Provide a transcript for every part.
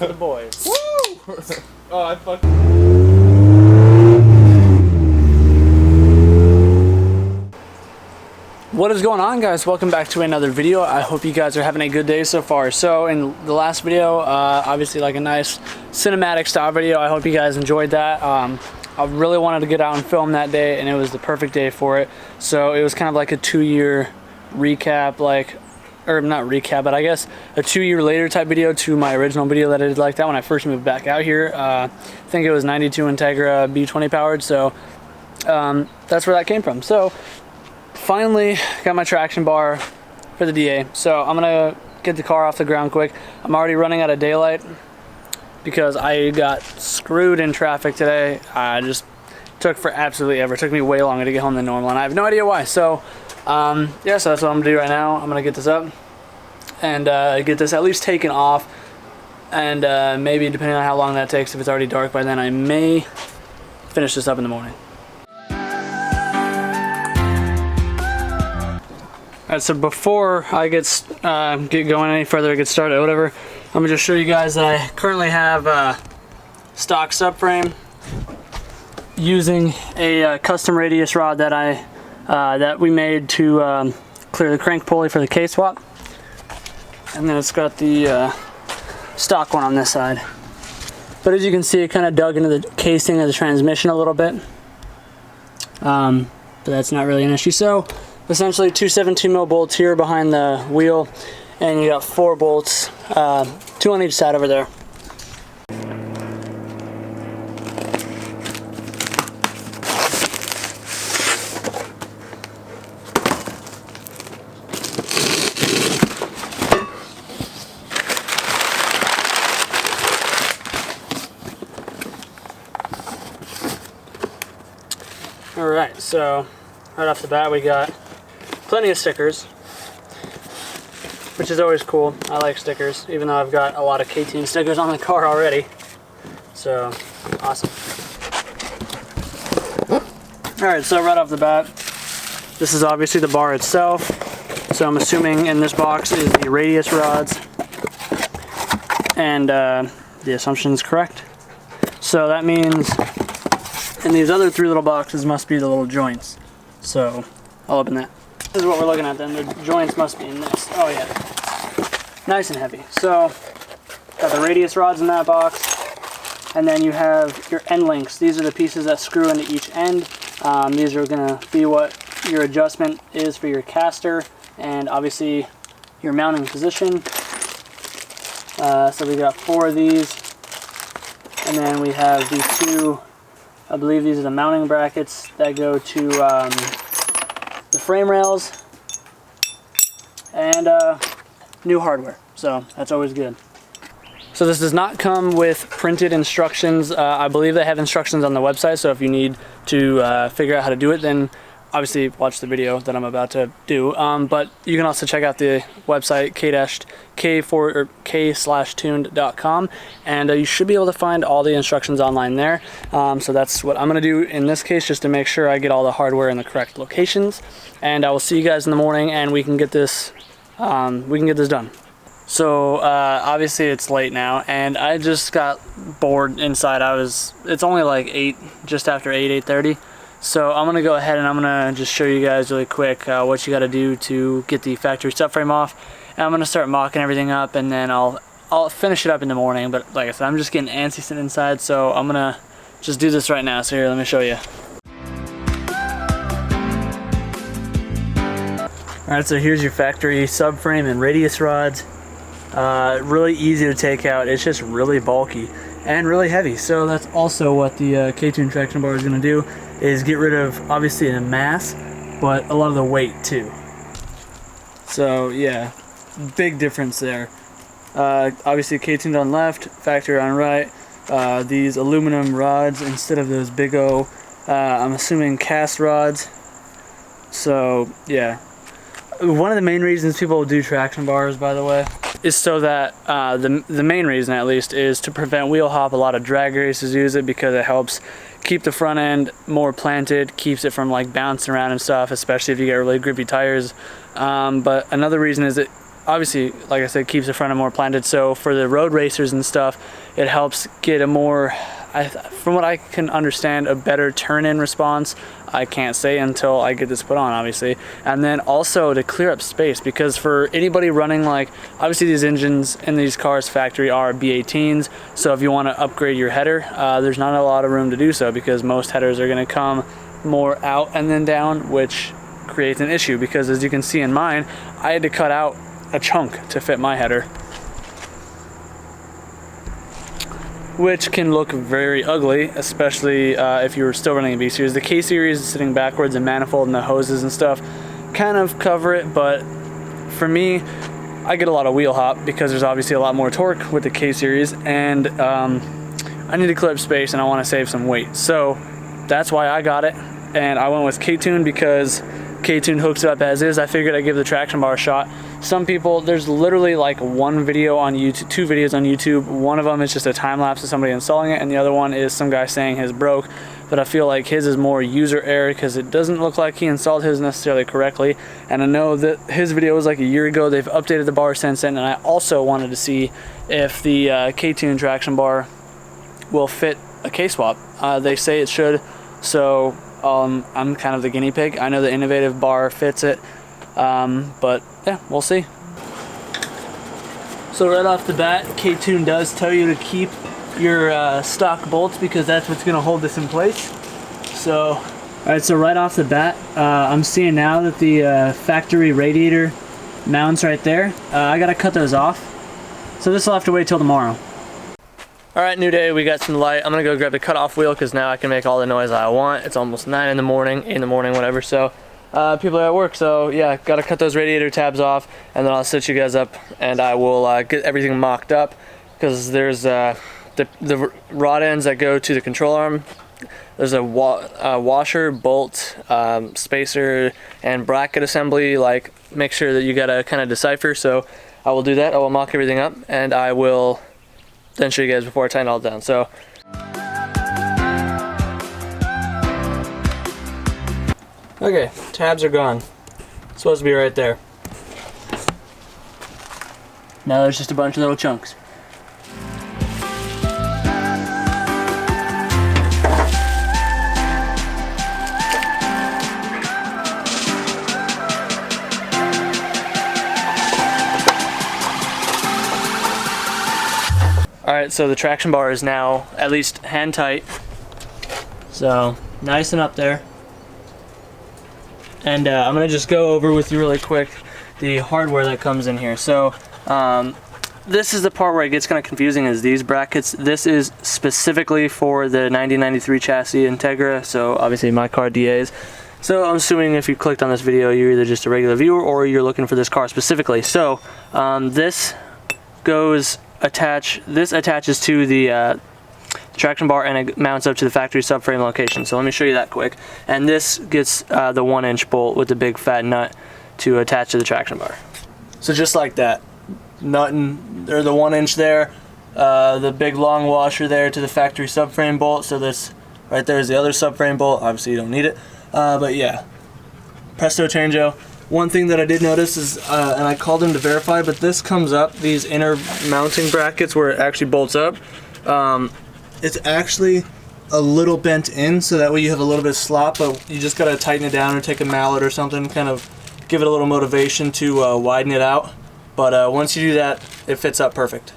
for the boys. Woo! Oh, I fucked. What is going on, guys? Welcome back to another video. I hope you guys are having a good day so far. So in the last video, obviously like a nice cinematic style video. I hope you guys enjoyed that. I really wanted to get out and film that day, and it was the perfect day for it. So it was kind of like a 2-year recap, or not recap, but I guess a 2-year later type video to my original video that I did like that when I first moved back out here. I think it was 92 Integra B20 powered, so that's where that came from. So finally got my traction bar for the DA, so I'm gonna get the car off the ground quick. I'm already running out of daylight because I got screwed in traffic today. I just took for absolutely ever. It took me way longer to get home than normal, and I have no idea why. So yeah, so that's what I'm gonna do right now. I'm gonna get this up and get this at least taken off, and maybe depending on how long that takes, if it's already dark by then, I may finish this up in the morning. Alright, so before I get going any further, get started, whatever, I'm gonna just show you guys that I currently have a stock subframe using a custom radius rod that that we made to clear the crank pulley for the K-swap, and then it's got the stock one on this side. But as you can see, it kind of dug into the casing of the transmission a little bit, but that's not really an issue. So essentially 272mm bolts here behind the wheel, and you got 4 bolts, 2 on each side over there. Alright, so right off the bat we got plenty of stickers, which is always cool. I like stickers, even though I've got a lot of JBtuned stickers on the car already. So, awesome. Alright, so right off the bat, this is obviously the bar itself. So I'm assuming in this box is the radius rods, and the assumption is correct. So that means in these other 3 little boxes must be the little joints. So I'll open that. This is what we're looking at then. The joints must be in this. Oh yeah. Nice and heavy. So, got the radius rods in that box. And then you have your end links. These are the pieces that screw into each end. These are going to be what your adjustment is for your caster, and obviously your mounting position. So we got 4 of these. And then we have these 2, I believe these are the mounting brackets that go to the frame rails, and new hardware, so that's always good. So this does not come with printed instructions. I believe they have instructions on the website, so if you need to figure out how to do it, then obviously watch the video that I'm about to do. But you can also check out the website k/tuned.com, and you should be able to find all the instructions online there. So that's what I'm going to do in this case, just to make sure I get all the hardware in the correct locations. And I will see you guys in the morning, and we can get this done. So obviously it's late now, and I just got bored inside. It's only like 8, just after 8:30. So I'm going to go ahead and I'm going to just show you guys really quick what you got to do to get the factory subframe off. And I'm going to start mocking everything up, and then I'll finish it up in the morning. But like I said, I'm just getting antsy sitting inside, so I'm going to just do this right now. So here, let me show you. Alright, so here's your factory subframe and radius rods. Really easy to take out. It's just really bulky and really heavy. So that's also what the JBtuned traction bar is going to do, is get rid of obviously the mass, but a lot of the weight too. So yeah, big difference there. Obviously JBtuned on left, factory on right. These aluminum rods instead of those big O, I'm assuming cast rods. So yeah, one of the main reasons people do traction bars, by the way, is so that the main reason at least is to prevent wheel hop. A lot of drag races use it because it helps keep the front end more planted, keeps it from like bouncing around and stuff, especially if you get really grippy tires. But another reason is obviously, like I said, keeps the front end more planted. So for the road racers and stuff, it helps get a more, from what I can understand, a better turn-in response. I can't say until I get this put on, obviously. And then also to clear up space, because for anybody running, like, obviously these engines in these cars factory are B18s, so if you want to upgrade your header, there's not a lot of room to do so, because most headers are going to come more out and then down, which creates an issue, because as you can see in mine, I had to cut out a chunk to fit my header, which can look very ugly, especially if you were still running a B series. The K series is sitting backwards, and manifold and the hoses and stuff kind of cover it, but for me, I get a lot of wheel hop because there's obviously a lot more torque with the K series, and I need to clear up space and I want to save some weight. So that's why I got it, and I went with K-Tuned because K-Tuned hooks it up as is. I figured I'd give the traction bar a shot. Some people, there's literally like one video on YouTube, 2 videos on YouTube. One of them is just a time lapse of somebody installing it, and the other one is some guy saying his broke. But I feel like his is more user error because it doesn't look like he installed his necessarily correctly. And I know that his video was like a year ago. They've updated the bar since then, and I also wanted to see if the K-Tuned traction bar will fit a K-swap. They say it should, so I'm kind of the guinea pig. I know the Innovative bar fits it, but yeah, we'll see. So right off the bat, K-Tuned does tell you to keep your stock bolts because that's what's going to hold this in place. So, all right, so right off the bat, I'm seeing now that the factory radiator mounts right there. I got to cut those off. So this will have to wait till tomorrow. All right, new day, we got some light. I'm gonna go grab the cutoff wheel because now I can make all the noise I want. It's almost 9 in the morning, 8 in the morning, whatever. So people are at work, so yeah, gotta cut those radiator tabs off, and then I'll set you guys up and I will get everything mocked up, because there's the rod ends that go to the control arm. There's a washer, bolt, spacer, and bracket assembly. Like, make sure that you gotta kind of decipher. So I will do that. I will mock everything up, and I will then show you guys before I tighten it all down. So okay, tabs are gone. It's supposed to be right there. Now there's just a bunch of little chunks. Alright, so the traction bar is now at least hand tight. So, nice and up there. And I'm going to just go over with you really quick the hardware that comes in here. So, this is the part where it gets kind of confusing, is these brackets. This is specifically for the 1993 chassis Integra, so obviously my car DAs. So I'm assuming if you clicked on this video, you're either just a regular viewer or you're looking for this car specifically. So, this attaches to the traction bar, and it mounts up to the factory subframe location. So let me show you that quick. And this gets the 1-inch bolt with the big fat nut to attach to the traction bar. So just like that, nut and, or the 1-inch there, the big long washer there to the factory subframe bolt. So this right there is the other subframe bolt. Obviously you don't need it, but yeah, presto changeo. One thing that I did notice is, and I called them to verify, but this comes up, these inner mounting brackets where it actually bolts up, it's actually a little bent in, so that way you have a little bit of slop, but you just gotta tighten it down or take a mallet or something, kind of give it a little motivation to widen it out. But once you do that, it fits up perfect.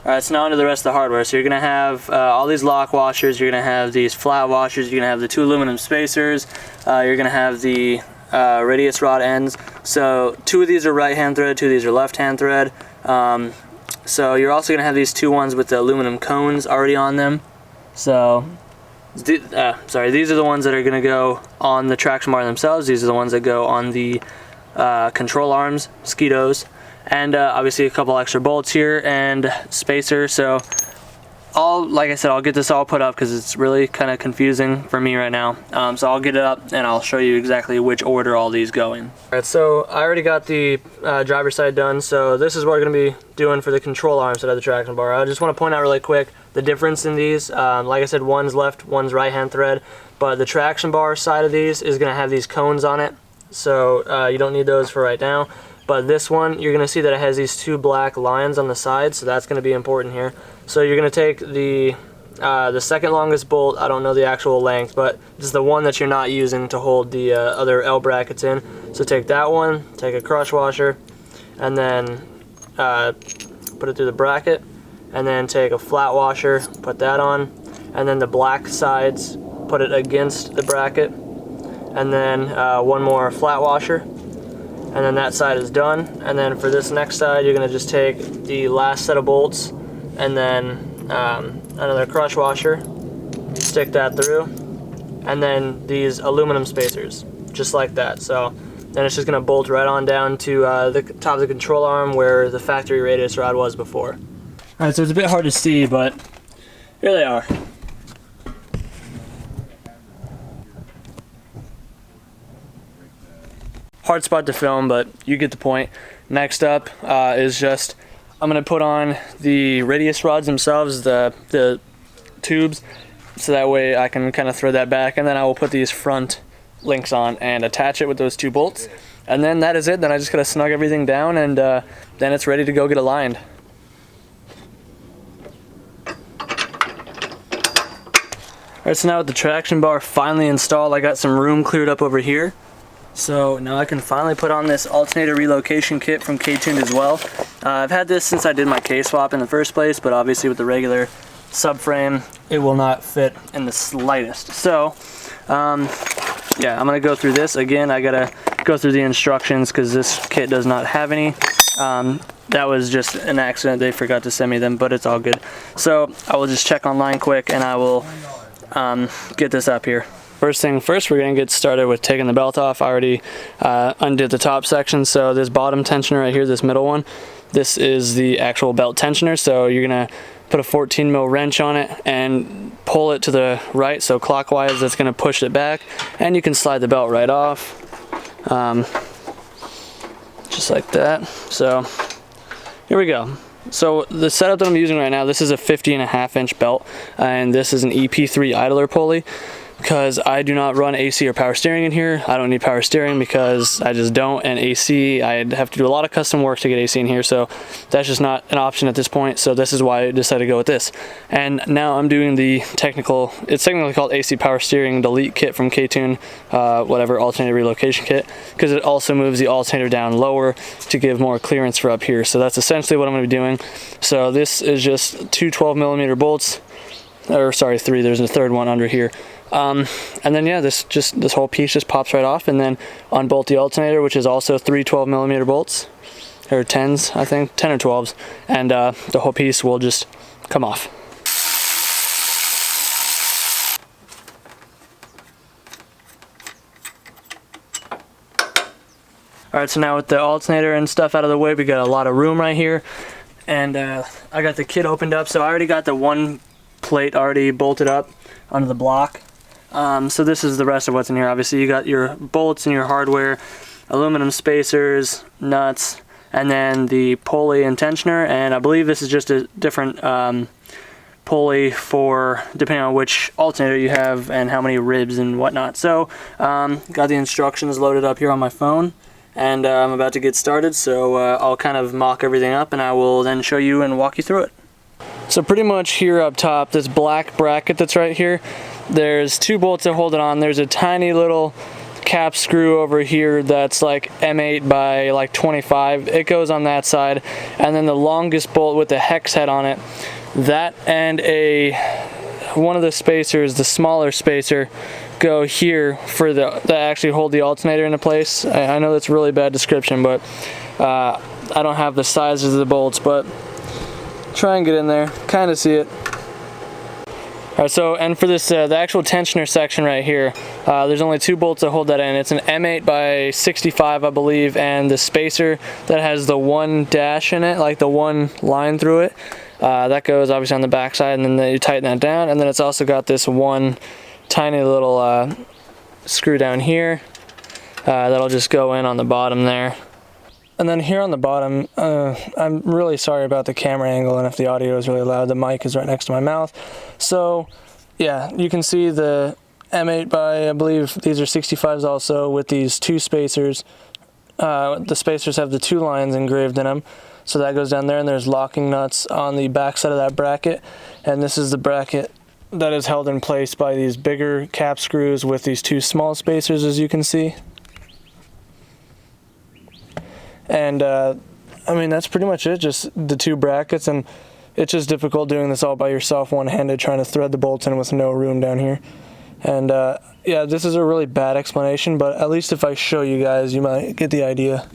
Alright, so now onto the rest of the hardware. So you're gonna have all these lock washers, you're gonna have these flat washers, you're gonna have the 2 aluminum spacers, you're gonna have the radius rod ends. So 2 of these are right hand thread, 2 of these are left hand thread. So you're also going to have these 2 ones with the aluminum cones already on them. So sorry, these are the ones that are going to go on the traction bar themselves. These are the ones that go on the control arms, skidos, and obviously a couple extra bolts here and spacer. So like I said, I'll get this all put up because it's really kind of confusing for me right now. So I'll get it up and I'll show you exactly which order all these go in. Alright, so I already got the driver's side done, so this is what we're going to be doing for the control arm side of the traction bar. I just want to point out really quick the difference in these. Like I said, one's left, one's right hand thread, but the traction bar side of these is going to have these cones on it, so you don't need those for right now. but this one, you're going to see that it has these 2 black lines on the side, so that's going to be important here. So you're going to take the second longest bolt, I don't know the actual length, but it's the one that you're not using to hold the other L brackets in. So take that one, take a crush washer, and then put it through the bracket, and then take a flat washer, put that on, and then the black sides, put it against the bracket, and then one more flat washer, and then that side is done. And then for this next side, you're going to just take the last set of bolts, and then another crush washer, stick that through, and then these aluminum spacers, just like that. So then it's just going to bolt right on down to the top of the control arm where the factory radius rod was before. Alright, so it's a bit hard to see, but here they are. Hard spot to film, but you get the point. Next up is just, I'm going to put on the radius rods themselves, the tubes, so that way I can kind of thread that back, and then I will put these front links on and attach it with those 2 bolts. And then that is it. Then I just got to snug everything down, and then it's ready to go get aligned. Alright, so now with the traction bar finally installed, I got some room cleared up over here. So now I can finally put on this Alternator Relocation kit from JBtuned as well. I've had this since I did my K-swap in the first place, but obviously with the regular subframe, it will not fit in the slightest. So, yeah, I'm going to go through this. Again, I got to go through the instructions because this kit does not have any. That was just an accident. They forgot to send me them, but it's all good. So I will just check online quick, and I will get this up here. First thing first, we're going to get started with taking the belt off. I already undid the top section, so this bottom tensioner right here, this middle one, this is the actual belt tensioner. So you're going to put a 14 mil wrench on it and pull it to the right, so clockwise. That's going to push it back, and you can slide the belt right off, just like that. So here we go. So the setup that I'm using right now, this is a 50.5 inch belt, and this is an EP3 idler pulley, because I do not run AC or power steering in here. I don't need power steering because I just don't, and AC, I'd have to do a lot of custom work to get AC in here, so that's just not an option at this point. So this is why I decided to go with this. And now I'm doing the technical, it's technically called AC power steering delete kit from JBtuned, whatever, alternator relocation kit, because it also moves the alternator down lower to give more clearance for up here. So that's essentially what I'm going to be doing. So this is just 2 12mm bolts, or sorry, 3, there's a third one under here. And then yeah, this whole piece just pops right off, and then unbolt the alternator, which is also 3 12mm bolts, or 10s, I think, 10 or 12s, and the whole piece will just come off. Alright, so now with the alternator and stuff out of the way, we got a lot of room right here, and I got the kit opened up. So I already got the one plate already bolted up onto the block. So this is the rest of what's in here. Obviously you got your bolts and your hardware, aluminum spacers, nuts, and then the pulley and tensioner, and I believe this is just a different pulley for depending on which alternator you have and how many ribs and whatnot. So got the instructions loaded up here on my phone, and I'm about to get started, so I'll kind of mock everything up and I will then show you and walk you through it. So pretty much here up top, this black bracket that's right here, there's 2 bolts that hold it on. There's a tiny little cap screw over here that's like M8 by like 25. It goes on that side, and then the longest bolt with the hex head on it, that and one of the spacers, the smaller spacer, go here for that actually hold the alternator into place. I know that's a really bad description, but I don't have the sizes of the bolts, but try and get in there, kind of see it. Alright, so, and for this, the actual tensioner section right here, there's only 2 bolts that hold that in. It's an M8 by 65, I believe, and the spacer that has the 1 dash in it, like the 1 line through it, that goes obviously on the back side, and then you tighten that down, and then it's also got this 1 tiny little screw down here that'll just go in on the bottom there. And then here on the bottom, I'm really sorry about the camera angle and if the audio is really loud. The mic is right next to my mouth. So yeah, you can see the M8 by, I believe these are 65s also, with these 2 spacers the spacers have the 2 lines engraved in them. So that goes down there, and there's locking nuts on the back side of that bracket. And this is the bracket that is held in place by these bigger cap screws with these 2 small spacers, as you can see. And I mean, that's pretty much it, just the 2 brackets, and it's just difficult doing this all by yourself, one-handed, trying to thread the bolts in with no room down here. And yeah, this is a really bad explanation, but at least if I show you guys, you might get the idea.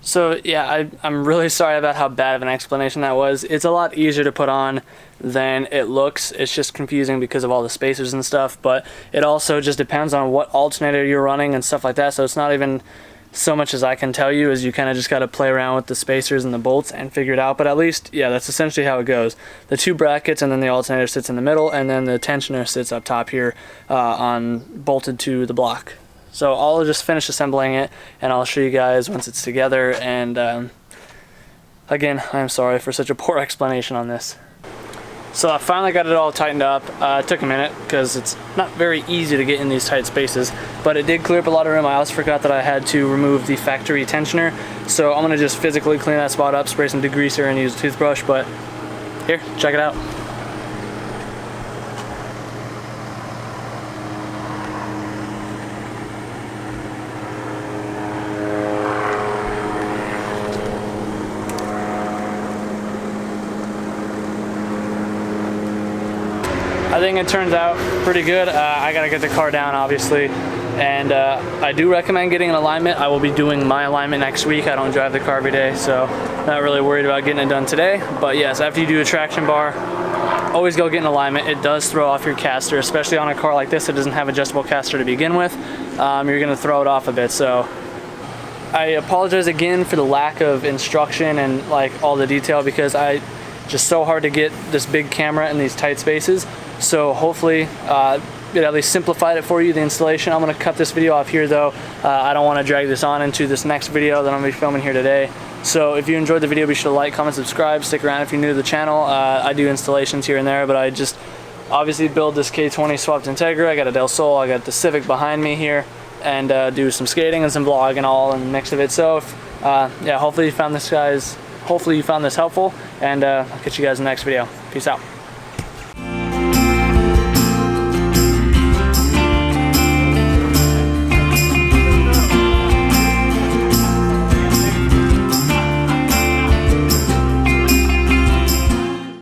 So yeah, I'm really sorry about how bad of an explanation that was. It's a lot easier to put on than it looks. It's just confusing because of all the spacers and stuff, but it also just depends on what alternator you're running and stuff like that, so it's not even so much as I can tell you, is you kind of just got to play around with the spacers and the bolts and figure it out. But at least, yeah, that's essentially how it goes. The 2 brackets, and then the alternator sits in the middle, and then the tensioner sits up top here bolted to the block. So I'll just finish assembling it, and I'll show you guys once it's together. And again, I'm sorry for such a poor explanation on this. So I finally got it all tightened up. It took a minute because it's not very easy to get in these tight spaces, but it did clear up a lot of room. I also forgot that I had to remove the factory tensioner, so I'm gonna just physically clean that spot up, spray some degreaser, and use a toothbrush. But here, check it out. I think it turns out pretty good. I gotta get the car down, obviously, and I do recommend getting an alignment. I will be doing my alignment next week. I don't drive the car every day, so not really worried about getting it done today. But yes, after you do a traction bar, always go get an alignment. It does throw off your caster, especially on a car like this that doesn't have adjustable caster to begin with. You're gonna throw it off a bit. So I apologize again for the lack of instruction and like all the detail, because just so hard to get this big camera in these tight spaces. So hopefully it at least simplified it for you, the installation. I'm going to cut this video off here though. I don't want to drag this on into this next video that I'm going to be filming here today. So if you enjoyed the video, be sure to like, comment, subscribe, stick around if you're new to the channel. I do installations here and there, but I just obviously build this K20 swapped Integra. I got a Del Sol, I got the Civic behind me here, and do some skating and some vlogging all in the mix of it. So yeah, hopefully you found this helpful, and I'll catch you guys in the next video. Peace out.